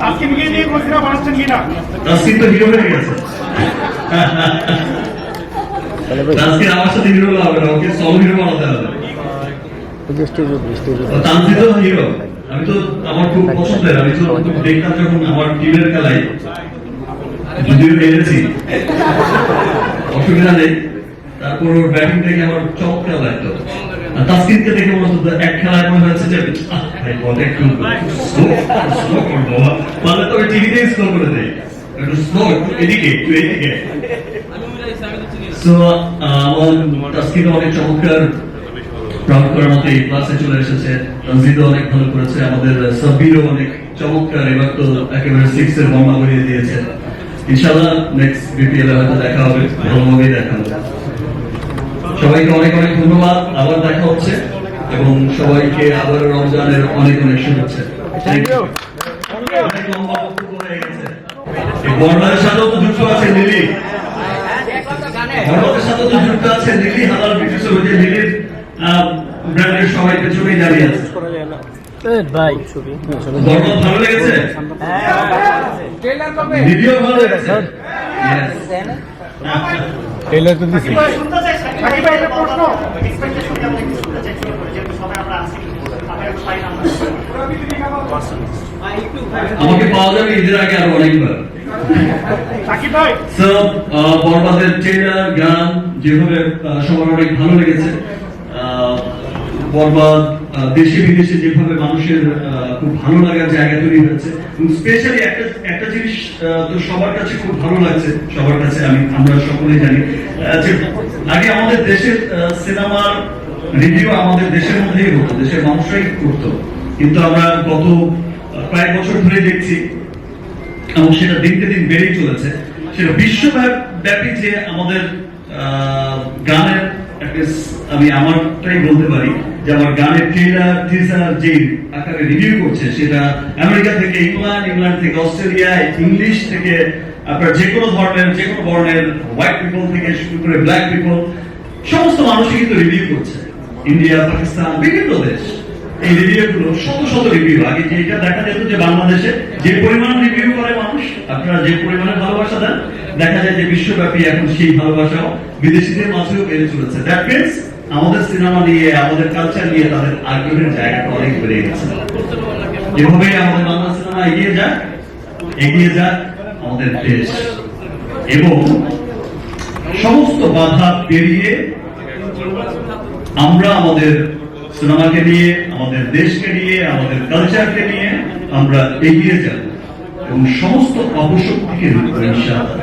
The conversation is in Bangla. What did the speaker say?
আজকে নিয়ে নিয়ে ঘোষণা বানাচ্ছেন কিনা? আজকে তো হিরো হয়ে গেছে। আজকে আমার সাথে হিরো হবে না, ওকে সব হিরো বানাতে হবে। তানজিদ হিরো, আমি তো আমার খুব পছন্দের, আমি তো দেখতাম যখন আমার টিমের খেলায়, যদিও হেরেছি অসুবিধা নেই, তারপর ওর ব্যাটিং থেকে আমার চমৎকার লাগতো। তাসকিনকে দেখে মনে হতো এক খেলায় মনে হচ্ছে যে ভাই বলটা একটু স্লো করবো, মানে তবে টিভিতে স্কোর করে দেয় একটু স্লো, একটু এদিকে একটু এদিকে। আমার তাসকিন অনেক চমৎকার প্রাউড করার মতো এই ক্লাসে চলে এসেছে। তানজিদও অনেক ভালো করেছে, আমাদের সাব্বিরও অনেক চমৎকার, এবার তো একেবারে 6 এর বোমা বলিয়ে দিয়েছে। ইনশাআল্লাহ নেক্সট বিপিএল এ হয়তো দেখা হবে, ভালোভাবেই দেখা হবে। সবাইকে অনেক অনেক ধন্যবাদ, আবার দেখা হচ্ছে এবং সবাইকে আবার রমজানের অনেক অনেক শুভেচ্ছা। অনেক লম্বা বক্তব্য হয়ে গেছে। এই বর্ণাদের সাথেও তো যুক্ত আছে লিলি, বর্ণাদের সাথেও তো যুক্ত আছে লিলি, হালাল বিশেষ হয়েছে লিলির ব্র্যান্ডের সবাই পেছনেই দাঁড়িয়ে আছে। ভাই বর্ণাদ ভালো লেগেছে, ভিডিও ভালো লেগেছে। ট্রেলার তো দিছি। আমাকে পাওয়া যাবে ঈদের আগে আরো অনেকবার। বরবাদের ট্রেলার গান যেভাবে সবার অনেক ভালো লেগেছে, বরবাদ দেশে বিদেশে যেভাবে মানুষের খুব ভালো লাগার জায়গা তৈরি হয়েছে, স্পেশালি একটা জিনিস তো সবার কাছে খুব ভালো লাগছে, সবার কাছে আমরা সকলেই জানি যে আগে আমাদের দেশের সিনেমার রিভিউ আমাদের দেশের মধ্যেই হতো, দেশের মানুষরাই করতো, কিন্তু আমরা গত কয়েক বছর ধরে দেখছি এবং সেটা দিনকে দিন বেড়েই চলেছে, সেটা বিশ্বব্যাপী যে আমাদের গানের, আমি আমারটাই বলতে পারি যে আমার গানের ট্রেলার টিজার যে আকারে রিভিউ করছে, সেটা আমেরিকা থেকে ইংল্যান্ড থেকে অস্ট্রেলিয়া, ইংলিশ থেকে আপনার যে কোনো ধরনের যে কোনো বর্ণের হোয়াইট পিপল থেকে শুরু করে ব্ল্যাক পিপল, সমস্ত মানুষই কিন্তু রিভিউ করছে। ইন্ডিয়া, পাকিস্তান, বিভিন্ন দেশ এই রিভিউ গুলো শত শত রিভিউ। আগে যে এটা দেখা যেত যে বাংলাদেশে যে পরিমাণ রিভিউ করে মানুষ, আপনারা যে পরিমাণে ভালোবাসা দেন, দেখা যায় যে বিশ্বব্যাপী এখন সেই ভালোবাসাও বিদেশিদের মাঝেও বেড়ে চলেছে। দ্যাট মিনস আমাদের সিনেমা নিয়ে, আমাদের কালচার নিয়ে তাদের আগ্রহের জায়গাটা অনেক বেড়ে গেছে। এভাবেই আমাদের বাংলা সিনেমা এগিয়ে যাক আমাদের দেশ, এবং সমস্ত বাধা পেরিয়ে আমরা আমাদের সিনেমাকে নিয়ে, আমাদের দেশকে নিয়ে, আমাদের কালচারকে নিয়ে আমরা এগিয়ে যাব এবং সমস্ত অপশক্তিকে ইনশাআল্লাহ